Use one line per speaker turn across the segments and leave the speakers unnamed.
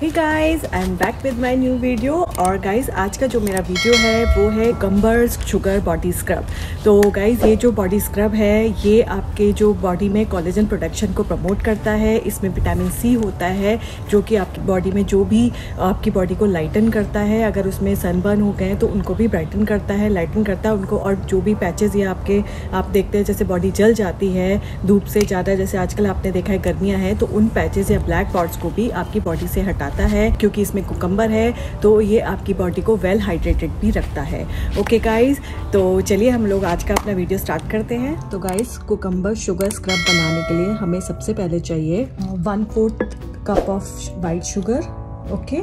Hey guys, I am back with my new video. और guys आज का जो मेरा वीडियो है वो है कुकुम्बर शुगर बॉडी स्क्रब। तो गाइस ये जो बॉडी स्क्रब है ये आपके जो बॉडी में कोलेजन प्रोडक्शन को प्रमोट करता है। इसमें विटामिन सी होता है जो कि आपकी बॉडी में जो भी आपकी बॉडी को लाइटन करता है, अगर उसमें सनबर्न हो गए तो उनको भी ब्राइटन करता है, लाइटन करता है उनको। और जो भी पैचेस या आपके आप देखते हैं जैसे बॉडी जल जाती है धूप से ज़्यादा, जैसे आजकल आपने देखा है गर्मियाँ हैं, तो उन पैचेस या ब्लैक पॉट्स को भी आपकी बॉडी से हटाता है क्योंकि इसमें कुकुम्बर है। तो ये आपकी बॉडी को वेल हाइड्रेटेड भी रखता है। ओके गाइस, तो चलिए हम लोग आज का अपना वीडियो स्टार्ट करते हैं। तो गाइस कुकुम्बर शुगर स्क्रब बनाने के लिए हमें सबसे पहले चाहिए 1/4 cup of white sugar. Okay,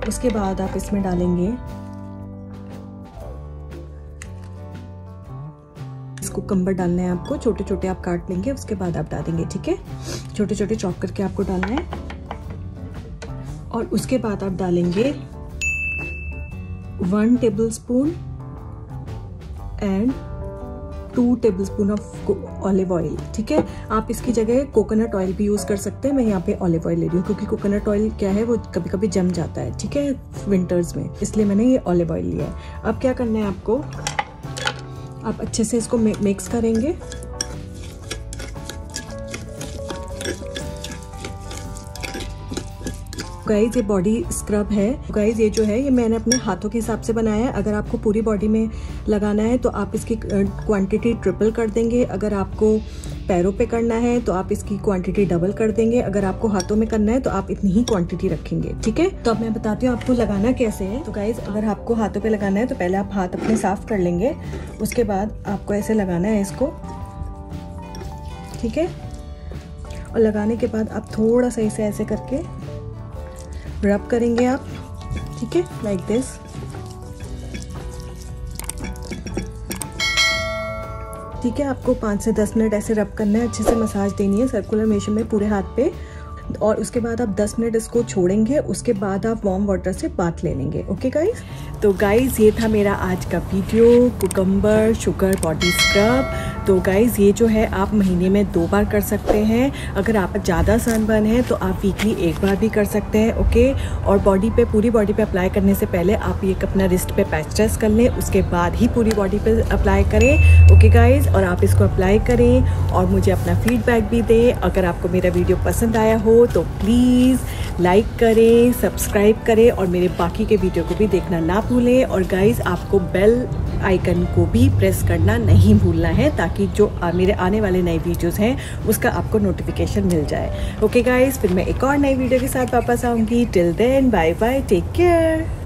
उसके बाद आप इसमें डालेंगे कुकुम्बर डालना है आपको, छोटे छोटे आप काट लेंगे, उसके बाद आप डालेंगे। ठीक है, छोटे छोटे चॉप करके आपको डालना है। और उसके बाद आप डालेंगे 1 tablespoon and 2 tablespoon of olive oil. ठीक है, आप इसकी जगह कोकोनट ऑयल भी यूज़ कर सकते हैं। मैं यहाँ पे ऑलिव ऑयल ले रही हूँ क्योंकि कोकोनट ऑयल क्या है वो कभी कभी जम जाता है, ठीक है, विंटर्स में, इसलिए मैंने ये ऑलिव ऑयल लिया है। अब क्या करना है आपको, आप अच्छे से इसको मिक्स करेंगे। गाइज ये बॉडी स्क्रब है। गाइज ये जो है ये मैंने अपने हाथों के हिसाब से बनाया है। अगर आपको पूरी बॉडी में लगाना है तो आप इसकी क्वांटिटी ट्रिपल कर देंगे। अगर आपको पैरों पे करना है तो आप इसकी क्वांटिटी डबल कर देंगे। अगर आपको हाथों में करना है तो आप इतनी ही क्वांटिटी रखेंगे। ठीक है, तो अब मैं बताती हूँ आपको लगाना कैसे है। तो गाइज अगर आपको हाथों पे लगाना है तो पहले आप हाथ अपने साफ कर लेंगे, उसके बाद आपको ऐसे लगाना है इसको। ठीक है, और लगाने के बाद आप थोड़ा सा इसे ऐसे करके रब करेंगे आप। ठीक है, लाइक दिस। ठीक है, आपको 5 से 10 मिनट ऐसे रब करना है, अच्छे से मसाज देनी है सर्कुलर मोशन में पूरे हाथ पे। और उसके बाद आप 10 मिनट इसको छोड़ेंगे, उसके बाद आप वार्म वाटर से बाथ ले लेंगे। ओके गाइज, तो गाइज ये था मेरा आज का video cucumber sugar body scrub. तो गाइज ये जो है आप महीने में 2 बार कर सकते हैं। अगर आप ज़्यादा सनबर्न है तो आप वीकली 1 बार भी कर सकते हैं। ओके, और बॉडी पे पूरी बॉडी पे अप्लाई करने से पहले आप ये अपना रिस्ट पे पैच टेस्ट कर लें, उसके बाद ही पूरी बॉडी पे अप्लाई करें। ओके गाइज, और आप इसको अप्लाई करें और मुझे अपना फीडबैक भी दें। अगर आपको मेरा वीडियो पसंद आया हो तो प्लीज़ लाइक करें, सब्सक्राइब करें और मेरे बाकी के वीडियो को भी देखना ना भूलें। और गाइज आपको बेल आइकन को भी प्रेस करना नहीं भूलना है ताकि जो मेरे आने वाले नए वीडियोस हैं उसका आपको नोटिफिकेशन मिल जाए। ओके गाइज, फिर मैं एक और नई वीडियो के साथ वापस आऊँगी। Till then bye bye, take care.